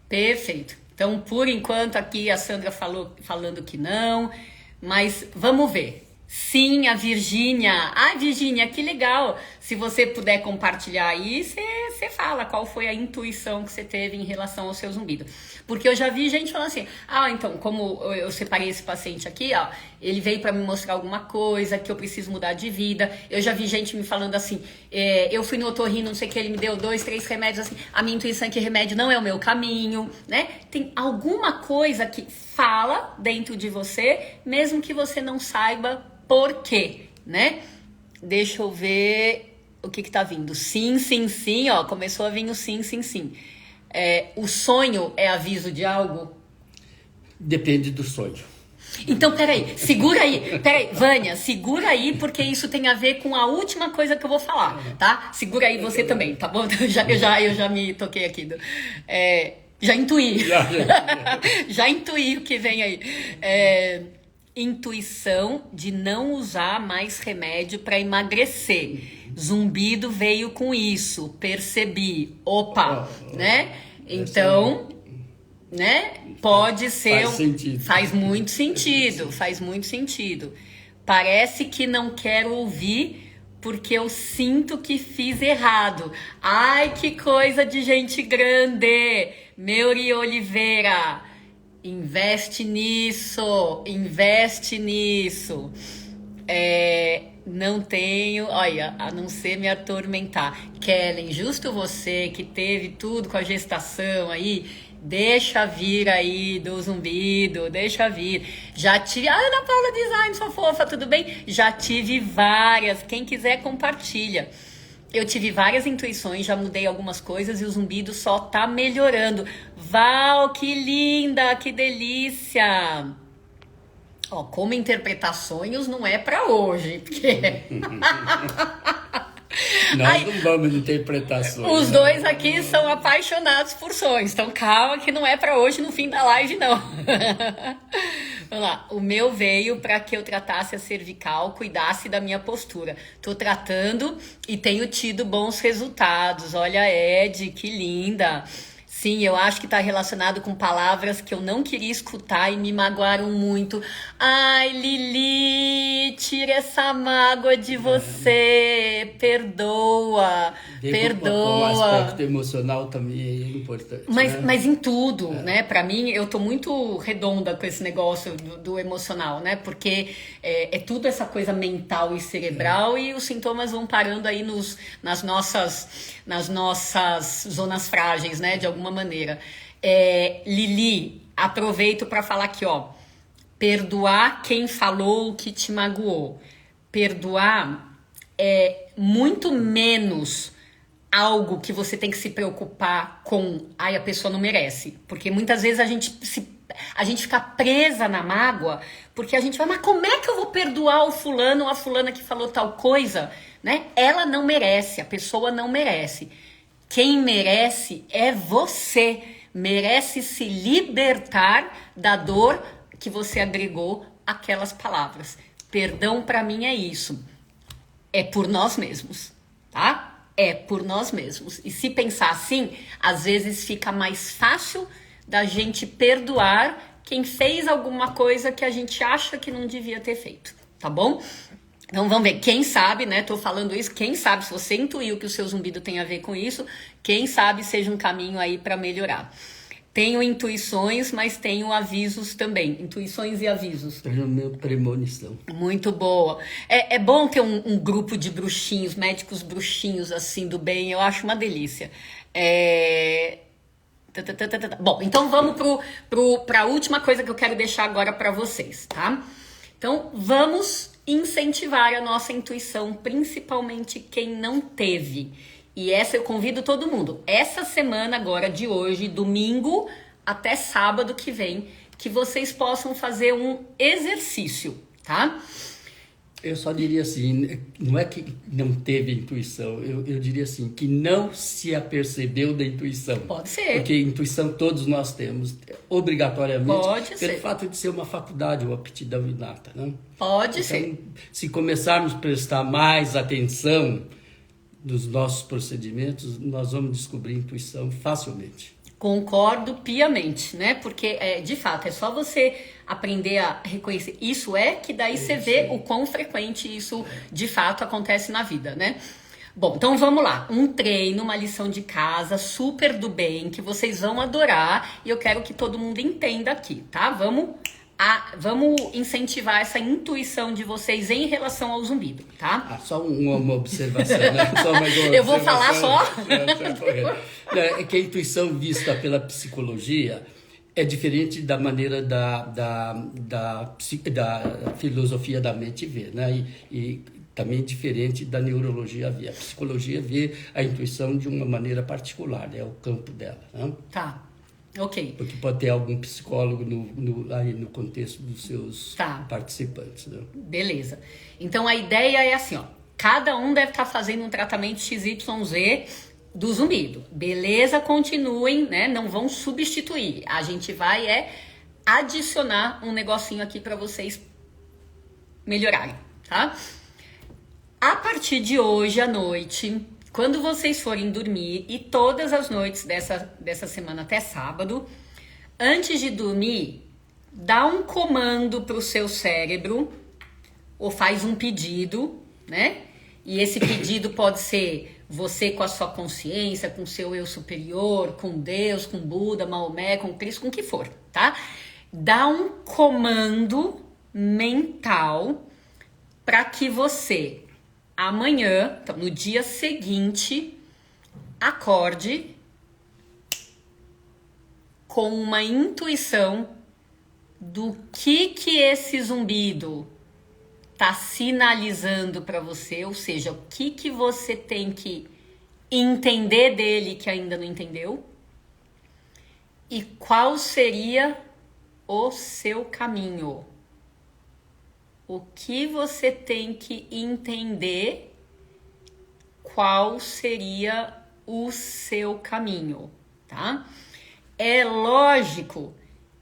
Perfeito. Então, por enquanto, aqui a Sandra falando que não, mas vamos ver. Sim, a Virgínia. Ai, Virgínia, que legal. Se você puder compartilhar aí, você fala qual foi a intuição que você teve em relação ao seu zumbido. Porque eu já vi gente falando assim, então, como eu separei esse paciente aqui, ó, ele veio para me mostrar alguma coisa, que eu preciso mudar de vida. Eu já vi gente me falando assim, eu fui no otorrino, não sei o que, ele me deu 2, 3 remédios, assim, a minha intuição é que remédio não é o meu caminho, né? Tem alguma coisa que fala dentro de você, mesmo que você não saiba por quê, né? Deixa eu ver o que tá vindo. Sim, sim, sim, ó, começou a vir o sim, sim, sim. O sonho é aviso de algo? Depende do sonho. Então, peraí, Vânia, segura aí, porque isso tem a ver com a última coisa que eu vou falar, tá? Segura aí você também, tá bom? Eu já me toquei aqui. Já intuí. Já intuí o que vem aí. Intuição de não usar mais remédio para emagrecer. Zumbido veio com isso, percebi. Opa, né? Então, né? Pode ser. Faz sentido. Faz muito sentido. Parece que não quero ouvir porque eu sinto que fiz errado. Ai, que coisa de gente grande! Meuri Oliveira. Investe nisso. Não tenho, olha, a não ser me atormentar. Kellen, justo você que teve tudo com a gestação aí, deixa vir aí do zumbido, deixa vir. Já tive, Ana Paula Design, sua fofa, tudo bem? Já tive várias, quem quiser compartilha. eu tive várias intuições, já mudei algumas coisas e o zumbido só tá melhorando. Val, que linda, que delícia! Ó, como interpretar sonhos não é pra hoje, porque... Nós não vamos interpretar sonhos. Os dois aqui são apaixonados por sonhos, então calma que não é pra hoje no fim da live, não. Vamos lá, o meu veio para que eu tratasse a cervical, cuidasse da minha postura. Tô tratando e tenho tido bons resultados. Olha, Ed, que linda. Sim, eu acho que tá relacionado com palavras que eu não queria escutar e me magoaram muito. Ai, Lili, tira essa mágoa de você. Perdoa, perdoa. O aspecto emocional também é importante. Mas em tudo, né? Pra mim, eu tô muito redonda com esse negócio do emocional, né? Porque é tudo essa coisa mental e cerebral e os sintomas vão parando aí nas nossas zonas frágeis, né? De alguma maneira. Lili, aproveito para falar aqui, ó. Perdoar quem falou o que te magoou. Perdoar é muito menos algo que você tem que se preocupar com, ai, a pessoa não merece. Porque muitas vezes a gente fica presa na mágoa, porque a gente vai, mas como é que eu vou perdoar o fulano ou a fulana que falou tal coisa, né? Ela não merece, a pessoa não merece. Quem merece é você. Merece se libertar da dor que você agregou aquelas palavras. Perdão pra mim é isso. É por nós mesmos, tá? É por nós mesmos. E se pensar assim, às vezes fica mais fácil da gente perdoar quem fez alguma coisa que a gente acha que não devia ter feito, tá bom? Então vamos ver, quem sabe, né? Tô falando isso, quem sabe, se você intuiu que o seu zumbido tem a ver com isso, quem sabe seja um caminho aí para melhorar. Tenho intuições, mas tenho avisos também. Intuições e avisos. Tenho meu premonição. Muito boa. É bom ter um grupo de bruxinhos, médicos bruxinhos assim do bem, eu acho uma delícia. Bom, então vamos para a última coisa que eu quero deixar agora para vocês, tá? Então vamos incentivar a nossa intuição, principalmente quem não teve. E essa eu convido todo mundo. Essa semana agora de hoje, domingo até sábado que vem, que vocês possam fazer um exercício, tá? Eu só diria assim, não é que não teve intuição, eu diria assim, que não se apercebeu da intuição. Pode ser. Porque intuição todos nós temos, obrigatoriamente, Pode ser. pelo fato de ser uma faculdade ou aptidão inata, né? Pode então, ser. Se começarmos a prestar mais atenção nos nossos procedimentos, nós vamos descobrir intuição facilmente. Concordo piamente, né? Porque, de fato, é só você aprender a reconhecer. Isso que daí você vê o quão frequente isso, de fato, acontece na vida, né? Bom, então vamos lá. Um treino, uma lição de casa super do bem, que vocês vão adorar. E eu quero que todo mundo entenda aqui, tá? Vamos incentivar essa intuição de vocês em relação ao zumbido, tá? Só uma observação, né? Só mais uma eu vou falar só? É que a intuição vista pela psicologia é diferente da maneira da filosofia da mente ver, né? E também diferente da neurologia ver. A psicologia vê a intuição de uma maneira particular, é o campo dela, né? Tá. Ok. Porque pode ter algum psicólogo aí no contexto dos seus participantes. Né? Beleza. Então a ideia é assim, ó. Cada um deve estar fazendo um tratamento XYZ do zumbido. Beleza? Continuem, né? Não vão substituir. A gente vai adicionar um negocinho aqui para vocês melhorarem, tá? A partir de hoje à noite, quando vocês forem dormir, e todas as noites dessa semana até sábado, antes de dormir, dá um comando pro seu cérebro, ou faz um pedido, né? E esse pedido pode ser você com a sua consciência, com o seu eu superior, com Deus, com Buda, Maomé, com Cristo, com o que for, tá? Dá um comando mental para que você... amanhã, então, no dia seguinte, acorde com uma intuição do que esse zumbido tá sinalizando para você, ou seja, o que você tem que entender dele que ainda não entendeu, e qual seria o seu caminho. O que você tem que entender, qual seria o seu caminho, tá? É lógico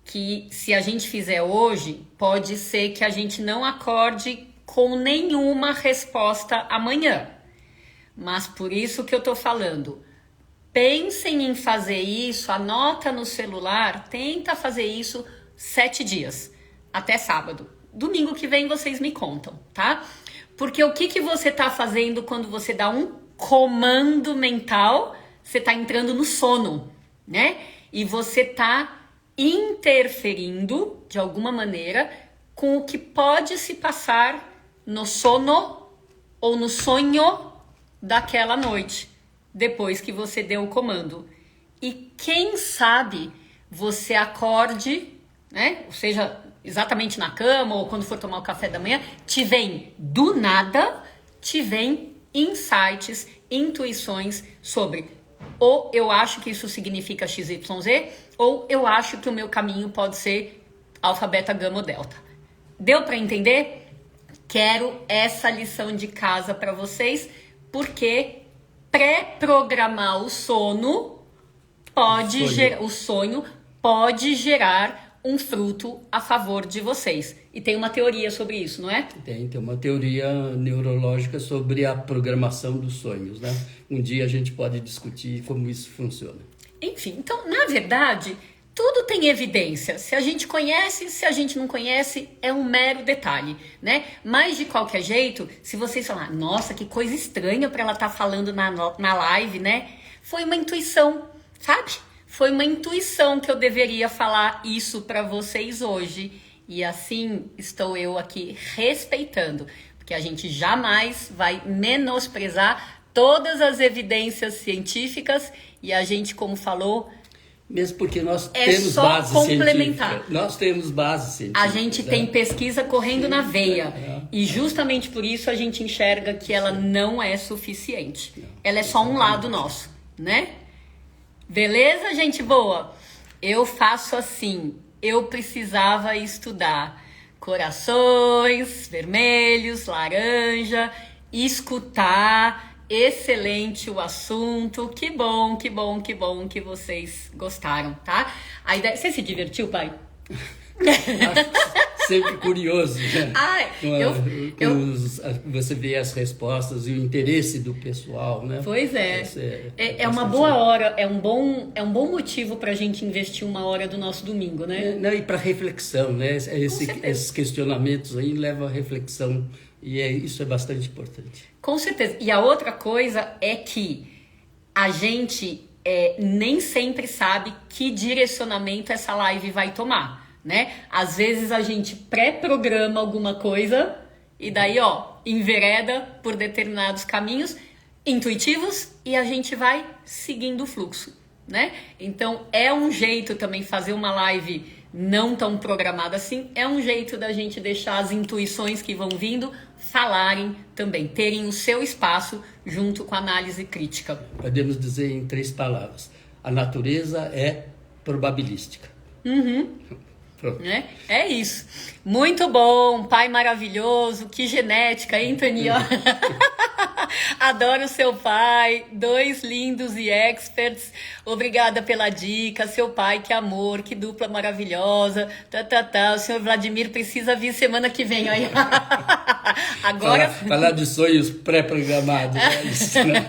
que se a gente fizer hoje, pode ser que a gente não acorde com nenhuma resposta amanhã. Mas por isso que eu tô falando, pensem em fazer isso, anota no celular, tenta fazer isso 7 dias, até sábado. Domingo que vem vocês me contam, tá? Porque o que você tá fazendo quando você dá um comando mental? Você tá entrando no sono, né? E você tá interferindo, de alguma maneira, com o que pode se passar no sono ou no sonho daquela noite, depois que você deu o comando. E quem sabe você acorde, né? Ou seja, exatamente na cama ou quando for tomar o café da manhã, te vem do nada, te vem insights, intuições sobre ou eu acho que isso significa XYZ, ou eu acho que o meu caminho pode ser alfa, beta, gama ou delta. Deu para entender? Quero essa lição de casa para vocês, porque pré-programar o sonho pode gerar um fruto a favor de vocês. E tem uma teoria sobre isso, não é? Tem uma teoria neurológica sobre a programação dos sonhos, né? Um dia a gente pode discutir como isso funciona. Enfim, então, na verdade, tudo tem evidência. Se a gente conhece, se a gente não conhece, é um mero detalhe, né? Mas, de qualquer jeito, se vocês falarem, nossa, que coisa estranha para ela estar falando na live, né? Foi uma intuição, sabe? Foi uma intuição que eu deveria falar isso para vocês hoje. E assim estou eu aqui respeitando, porque a gente jamais vai menosprezar todas as evidências científicas e a gente, como falou, mesmo porque nós temos base científica. Nós temos base científica. A gente tem pesquisa correndo na veia. E justamente por isso a gente enxerga que ela não é suficiente. Ela é só um lado nosso, né? Beleza, gente boa? Eu faço assim. Eu precisava estudar corações, vermelhos, laranja, escutar. Excelente o assunto. Que bom que vocês gostaram, tá? A ideia... Você se divertiu, pai? Sempre curioso, né? Você vê as respostas e o interesse do pessoal, né? Pois é. É uma boa hora, é um bom motivo para a gente investir uma hora do nosso domingo, né? E para reflexão, né? Esses questionamentos aí levam a reflexão e isso é bastante importante. Com certeza. E a outra coisa é que a gente nem sempre sabe que direcionamento essa live vai tomar. Né? Às vezes a gente pré-programa alguma coisa e daí, envereda por determinados caminhos intuitivos e a gente vai seguindo o fluxo, né? Então, é um jeito também fazer uma live não tão programada assim, é um jeito da gente deixar as intuições que vão vindo falarem também, terem o seu espaço junto com a análise crítica. Podemos dizer em 3 palavras, a natureza é probabilística. Né? É isso. Muito bom, pai maravilhoso, que genética, hein, Toninho? Adoro seu pai, 2 lindos e experts. Obrigada pela dica, seu pai, que amor, que dupla maravilhosa. O senhor Vladimir precisa vir semana que vem aí. Agora falar de sonhos pré-programados, é isso, né?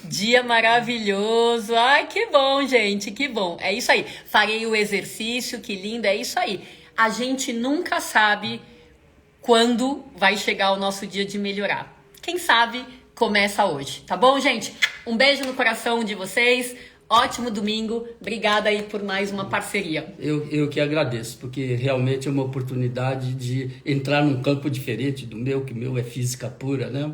Dia maravilhoso. Ai, que bom, gente, que bom. É isso aí. Farei o exercício, que lindo, é isso aí. A gente nunca sabe quando vai chegar o nosso dia de melhorar. Quem sabe começa hoje, tá bom, gente? Um beijo no coração de vocês. Ótimo domingo. Obrigada aí por mais uma parceria. Eu que agradeço, porque realmente é uma oportunidade de entrar num campo diferente do meu, que o meu é física pura, né?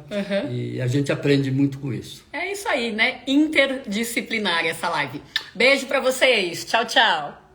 E a gente aprende muito com isso. É isso aí, né? Interdisciplinar essa live. Beijo pra vocês. Tchau, tchau.